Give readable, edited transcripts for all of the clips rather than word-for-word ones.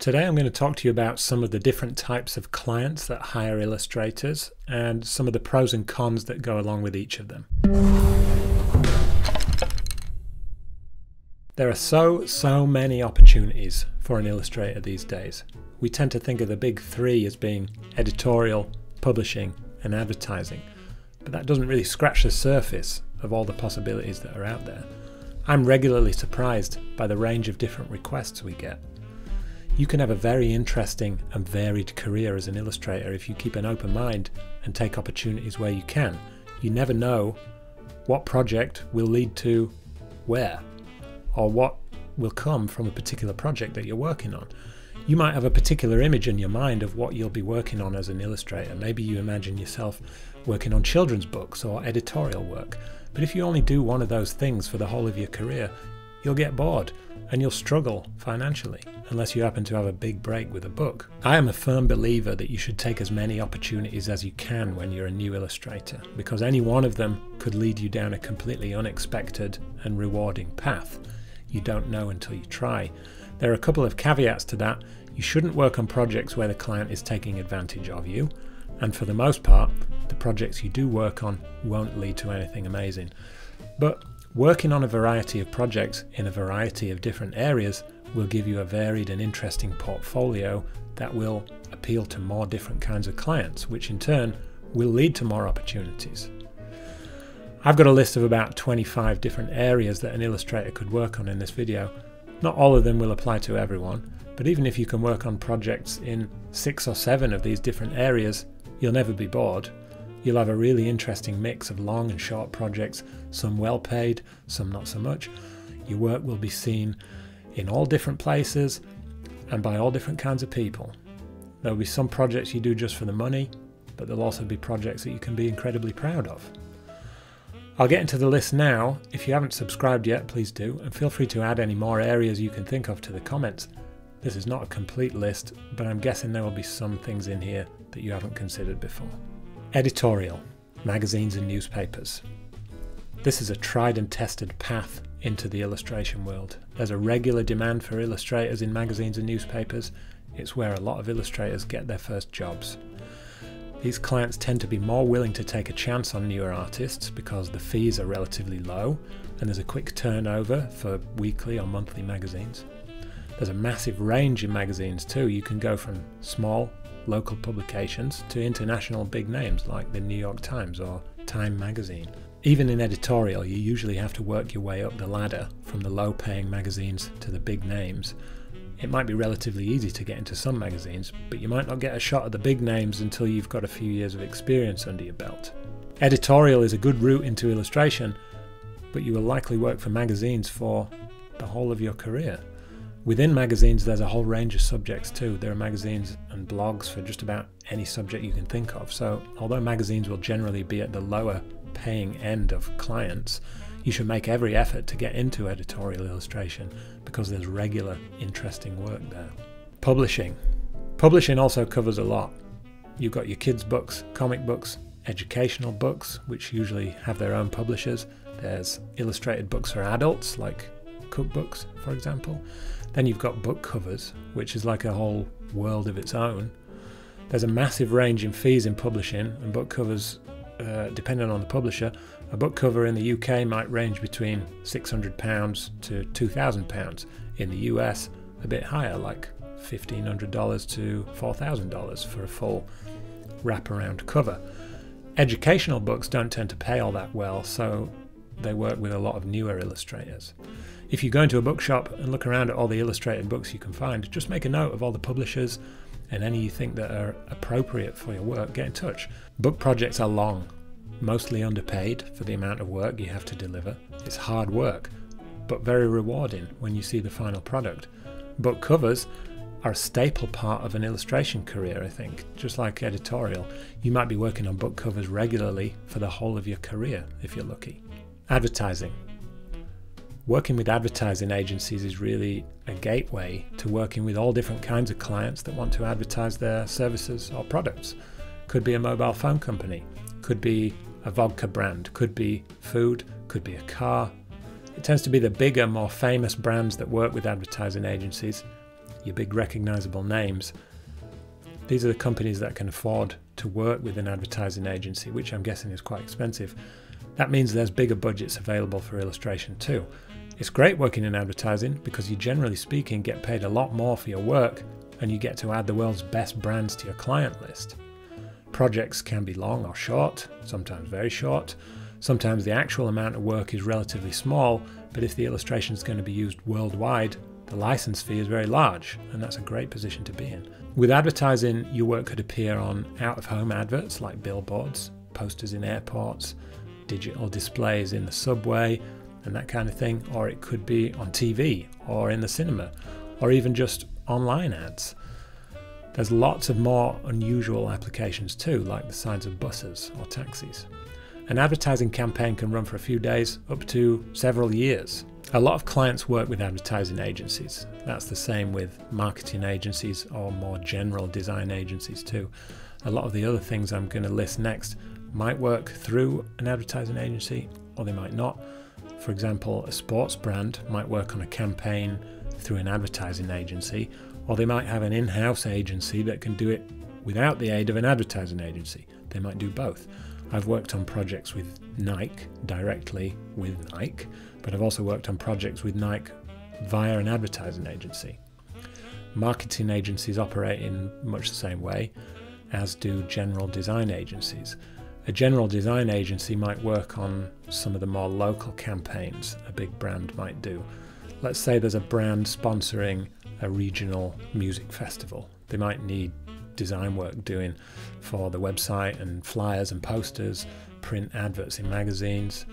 Today I'm going to talk to you about some of the different types of clients that hire illustrators and some of the pros and cons that go along with each of them. There are so many opportunities for an illustrator these days. We tend to think of the big three as being editorial, publishing and advertising, but that doesn't really scratch the surface of all the possibilities that are out there. I'm regularly surprised by the range of different requests we get. You can have a very interesting and varied career as an illustrator if you keep an open mind and take opportunities where you can. You never know what project will lead to where, or what will come from a particular project that you're working on. You might have a particular image in your mind of what you'll be working on as an illustrator. Maybe you imagine yourself working on children's books or editorial work. But if you only do one of those things for the whole of your career, you'll get bored and you'll struggle financially unless you happen to have a big break with a book. I am a firm believer that you should take as many opportunities as you can when you're a new illustrator, because any one of them could lead you down a completely unexpected and rewarding path. You don't know until you try. There are a couple of caveats to that. You shouldn't work on projects where the client is taking advantage of you, and for the most part, the projects you do work on won't lead to anything amazing. But working on a variety of projects in a variety of different areas will give you a varied and interesting portfolio that will appeal to more different kinds of clients, which in turn will lead to more opportunities. I've got a list of about 25 different areas that an illustrator could work on in this video. Not all of them will apply to everyone, but even if you can work on projects in 6 or 7 of these different areas, you'll never be bored. You'll have a really interesting mix of long and short projects, some well paid, some not so much. Your work will be seen in all different places and by all different kinds of people. There'll be some projects you do just for the money, but there'll also be projects that you can be incredibly proud of. I'll get into the list now. If you haven't subscribed yet, please do, and feel free to add any more areas you can think of to the comments. This is not a complete list, but I'm guessing there will be some things in here that you haven't considered before. Editorial, magazines and newspapers. This is a tried and tested path into the illustration world. There's a regular demand for illustrators in magazines and newspapers. It's where a lot of illustrators get their first jobs. These clients tend to be more willing to take a chance on newer artists because the fees are relatively low and there's a quick turnover for weekly or monthly magazines. There's a massive range in magazines too. You can go from small local publications to international big names like the New York Times or Time magazine. Even in editorial, you usually have to work your way up the ladder from the low-paying magazines to the big names. It might be relatively easy to get into some magazines, but you might not get a shot at the big names until you've got a few years of experience under your belt. Editorial is a good route into illustration, but you will likely work for magazines for the whole of your career. Within magazines, there's a whole range of subjects too. There are magazines and blogs for just about any subject you can think of. So although magazines will generally be at the lower paying end of clients, you should make every effort to get into editorial illustration because there's regular, interesting work there. Publishing. Publishing also covers a lot. You've got your kids' books, comic books, educational books, which usually have their own publishers. There's illustrated books for adults, like cookbooks, for example. Then you've got book covers, which is like a whole world of its own. There's a massive range in fees in publishing, and book covers, depending on the publisher, a book cover in the UK might range between £600 to £2,000. In the US, a bit higher, like $1,500 to $4,000 for a full wraparound cover. Educational books don't tend to pay all that well, so they work with a lot of newer illustrators. If you go into a bookshop and look around at all the illustrated books you can find, just make a note of all the publishers and any you think that are appropriate for your work. Get in touch. Book projects are long, mostly underpaid for the amount of work you have to deliver. It's hard work, but very rewarding when you see the final product. Book covers are a staple part of an illustration career, I think. Just like editorial, you might be working on book covers regularly for the whole of your career if you're lucky. Advertising. Working with advertising agencies is really a gateway to working with all different kinds of clients that want to advertise their services or products. Could be a mobile phone company, could be a vodka brand, could be food, could be a car. It tends to be the bigger, more famous brands that work with advertising agencies. your big recognizable names. These are the companies that can afford to work with an advertising agency, which I'm guessing is quite expensive. That means there's bigger budgets available for illustration too. It's great working in advertising because you, generally speaking, get paid a lot more for your work, and you get to add the world's best brands to your client list. Projects can be long or short, sometimes very short. Sometimes the actual amount of work is relatively small, but if the illustration is going to be used worldwide, the license fee is very large, and that's a great position to be in. With advertising, your work could appear on out-of-home adverts like billboards, posters in airports, digital displays in the subway, and that kind of thing, or it could be on TV or in the cinema, or even just online ads. There's lots of more unusual applications too, like the signs of buses or taxis. An advertising campaign can run for a few days up to several years. A lot of clients work with advertising agencies. That's the same with marketing agencies or more general design agencies too. A lot of the other things I'm going to list next might work through an advertising agency, or they might not. For example, a sports brand might work on a campaign through an advertising agency, or they might have an in-house agency that can do it without the aid of an advertising agency. They might do both. I've worked on projects with Nike, directly with Nike, but I've also worked on projects with Nike via an advertising agency. Marketing agencies operate in much the same way, as do general design agencies. A general design agency might work on some of the more local campaigns a big brand might do. Let's say there's a brand sponsoring a regional music festival. They might need design work doing for the website and flyers and posters, print adverts in magazines.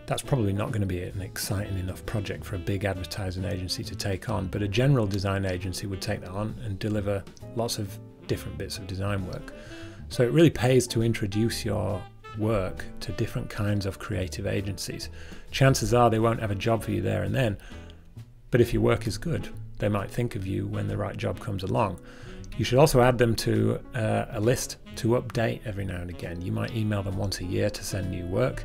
That's probably not going to be an exciting enough project for a big advertising agency to take on, but a general design agency would take that on and deliver lots of different bits of design work. So it really pays to introduce your work to different kinds of creative agencies. Chances are they won't have a job for you there and then, but if your work is good, they might think of you when the right job comes along. You should also add them to a list to update every now and again. You might email them once a year to send new work.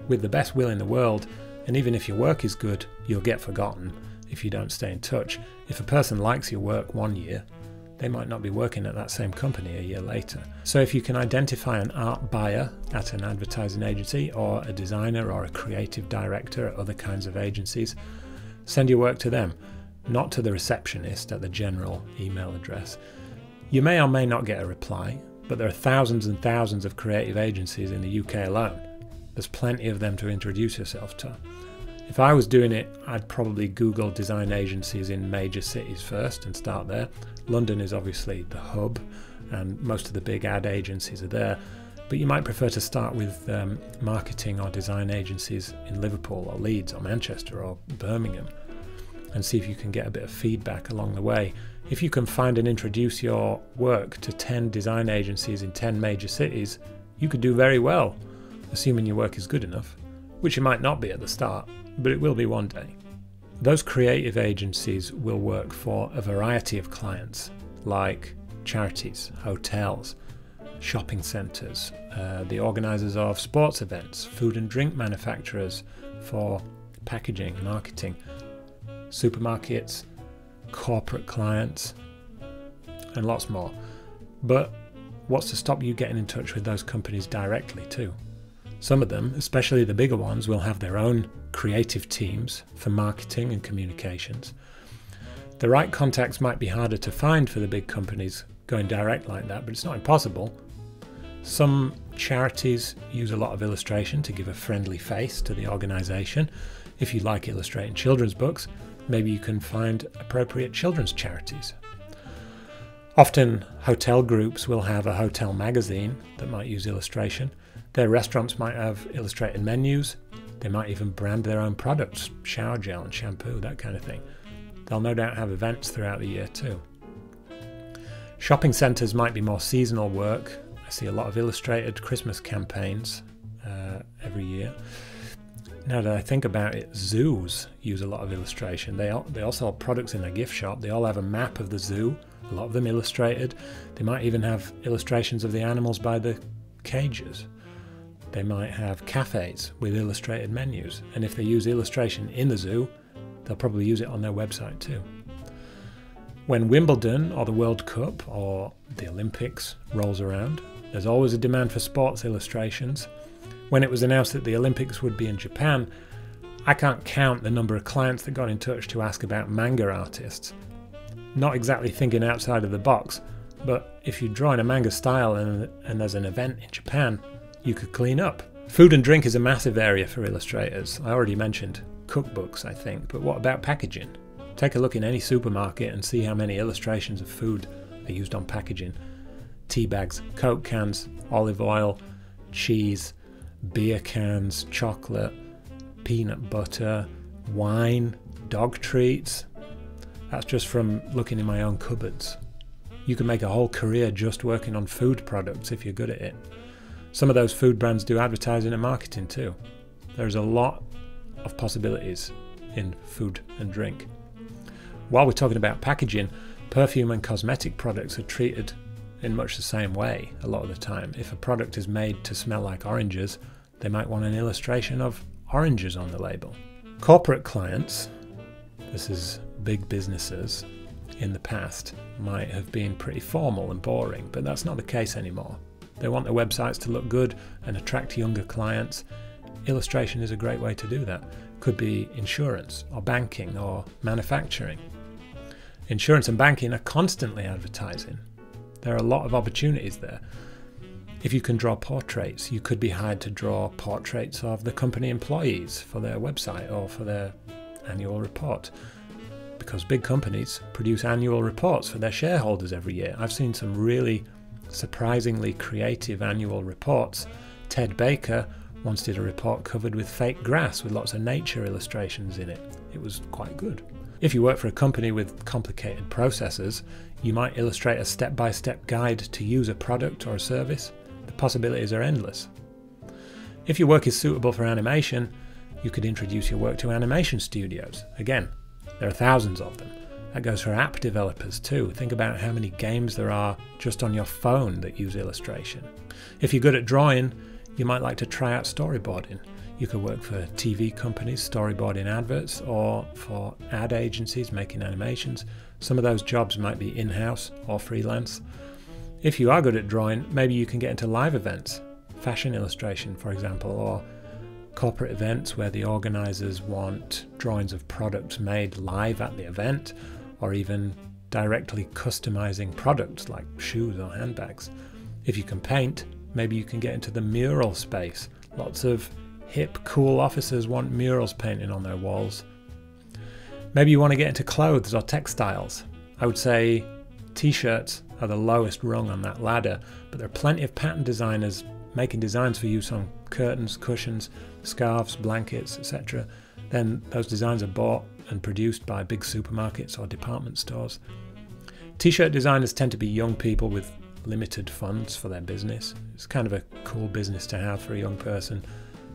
With the best will in the world, and even if your work is good, you'll get forgotten if you don't stay in touch. If a person likes your work one year, they might not be working at that same company a year later. So if you can identify an art buyer at an advertising agency, or a designer or a creative director at other kinds of agencies, send your work to them, not to the receptionist at the general email address. You may or may not get a reply, but there are thousands and thousands of creative agencies in the UK alone. There's plenty of them to introduce yourself to. If I was doing it, I'd probably Google design agencies in major cities first and start there. London is obviously the hub, and most of the big ad agencies are there, but you might prefer to start with marketing or design agencies in Liverpool or Leeds or Manchester or Birmingham, and see if you can get a bit of feedback along the way. If you can find and introduce your work to 10 design agencies in 10 major cities, you could do very well, assuming your work is good enough, which it might not be at the start, but it will be one day. Those creative agencies will work for a variety of clients, like charities, hotels, shopping centres, the organisers of sports events, food and drink manufacturers for packaging, marketing, supermarkets, corporate clients, and lots more. But what's to stop you getting in touch with those companies directly too? Some of them, especially the bigger ones, will have their own creative teams for marketing and communications. The right contacts might be harder to find for the big companies going direct like that, but it's not impossible. Some charities use a lot of illustration to give a friendly face to the organisation. If you like illustrating children's books, maybe you can find appropriate children's charities. Often hotel groups will have a hotel magazine that might use illustration. Their restaurants might have illustrated menus. They might even brand their own products, shower gel and shampoo, that kind of thing. They'll no doubt have events throughout the year too. Shopping centres might be more seasonal work. I see a lot of illustrated Christmas campaigns every year. Now that I think about it, zoos use a lot of illustration. They all sell products in their gift shop. They all have a map of the zoo, a lot of them illustrated. They might even have illustrations of the animals by the cages. They might have cafes with illustrated menus, and if they use illustration in the zoo, they'll probably use it on their website too. When Wimbledon or the World Cup or the Olympics rolls around, there's always a demand for sports illustrations. When it was announced that the Olympics would be in Japan, I can't count the number of clients that got in touch to ask about manga artists. Not exactly thinking outside of the box, but if you draw in a manga style and there's an event in Japan, you could clean up. Food and drink is a massive area for illustrators. I already mentioned cookbooks, I think, but what about packaging? Take a look in any supermarket and see how many illustrations of food are used on packaging. Tea bags, Coke cans, olive oil, cheese, beer cans, chocolate, peanut butter, wine, dog treats. That's just from looking in my own cupboards. You can make a whole career just working on food products if you're good at it. Some of those food brands do advertising and marketing too. There's a lot of possibilities in food and drink. While we're talking about packaging, perfume and cosmetic products are treated in much the same way a lot of the time. If a product is made to smell like oranges, they might want an illustration of oranges on the label. Corporate clients, this is big businesses, in the past might have been pretty formal and boring, but that's not the case anymore. They want their websites to look good and attract younger clients. Illustration is a great way to do that. Could be insurance or banking or manufacturing. Insurance and banking are constantly advertising. There are a lot of opportunities there. If you can draw portraits, you could be hired to draw portraits of the company employees for their website or for their annual report. Because big companies produce annual reports for their shareholders every year. I've seen some really surprisingly creative annual reports. Ted Baker once did a report covered with fake grass with lots of nature illustrations in it. It was quite good. If you work for a company with complicated processes, you might illustrate a step-by-step guide to use a product or a service. The possibilities are endless. If your work is suitable for animation, you could introduce your work to animation studios. Again, there are thousands of them. That goes for app developers too. Think about how many games there are just on your phone that use illustration. If you're good at drawing, you might like to try out storyboarding. You could work for TV companies storyboarding adverts or for ad agencies making animations. Some of those jobs might be in-house or freelance. If you are good at drawing, maybe you can get into live events, fashion illustration for example, or corporate events where the organisers want drawings of products made live at the event, or even directly customising products like shoes or handbags. If you can paint, maybe you can get into the mural space. Lots of hip, cool officers want murals painted on their walls. Maybe you want to get into clothes or textiles. I would say t-shirts are the lowest rung on that ladder, but there are plenty of pattern designers making designs for use on curtains, cushions, scarves, blankets, etc. Then those designs are bought and produced by big supermarkets or department stores. T-shirt designers tend to be young people with limited funds for their business. It's kind of a cool business to have for a young person,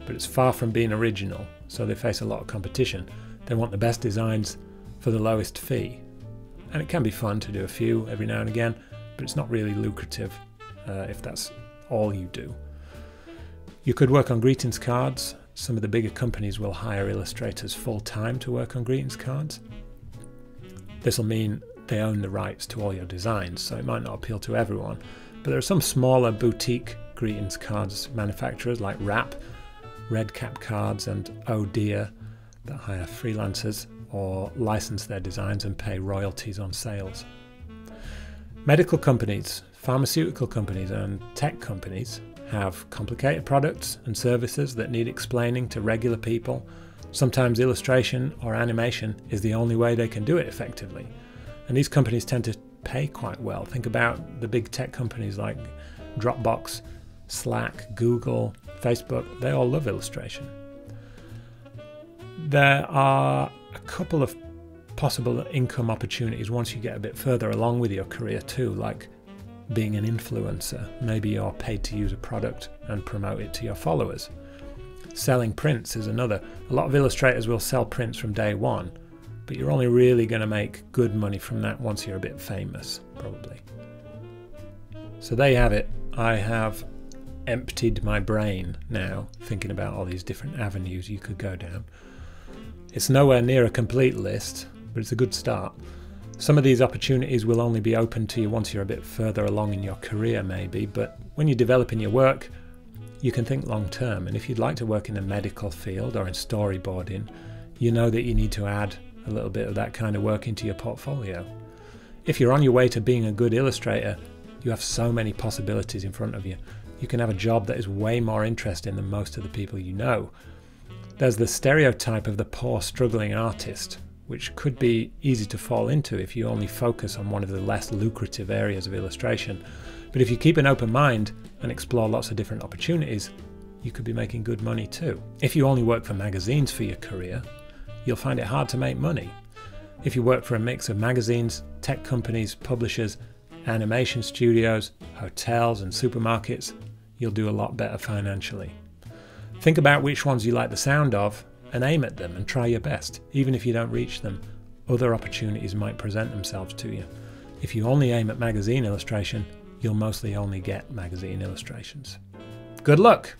but it's far from being original, so they face a lot of competition. They want the best designs for the lowest fee. And it can be fun to do a few every now and again, but it's not really lucrative if that's all you do. You could work on greetings cards. Some of the bigger companies will hire illustrators full-time to work on greetings cards. This will mean they own the rights to all your designs, so it might not appeal to everyone. But there are some smaller boutique greetings cards manufacturers like Wrap, Red Cap Cards and Oh Dear that hire freelancers or license their designs and pay royalties on sales. Medical companies, pharmaceutical companies and tech companies have complicated products and services that need explaining to regular people. Sometimes illustration or animation is the only way they can do it effectively. And these companies tend to pay quite well. Think about the big tech companies like Dropbox, Slack, Google, Facebook. They all love illustration. There are a couple of possible income opportunities once you get a bit further along with your career too, like being an influencer. Maybe you're paid to use a product and promote it to your followers. Selling prints is another. A lot of illustrators will sell prints from day one, but you're only really going to make good money from that once you're a bit famous, probably. So there you have it. I have emptied my brain now thinking about all these different avenues you could go down. It's nowhere near a complete list, but it's a good start. Some of these opportunities will only be open to you once you're a bit further along in your career maybe, but when you're developing your work, you can think long term. And if you'd like to work in the medical field or in storyboarding, you know that you need to add a little bit of that kind of work into your portfolio. If you're on your way to being a good illustrator, you have so many possibilities in front of you. You can have a job that is way more interesting than most of the people you know. There's the stereotype of the poor struggling artist, which could be easy to fall into if you only focus on one of the less lucrative areas of illustration. But if you keep an open mind and explore lots of different opportunities, you could be making good money too. If you only work for magazines for your career, you'll find it hard to make money. If you work for a mix of magazines, tech companies, publishers, animation studios, hotels and supermarkets, you'll do a lot better financially. Think about which ones you like the sound of and aim at them and try your best. Even if you don't reach them, other opportunities might present themselves to you. If you only aim at magazine illustration, you'll mostly only get magazine illustrations. Good luck!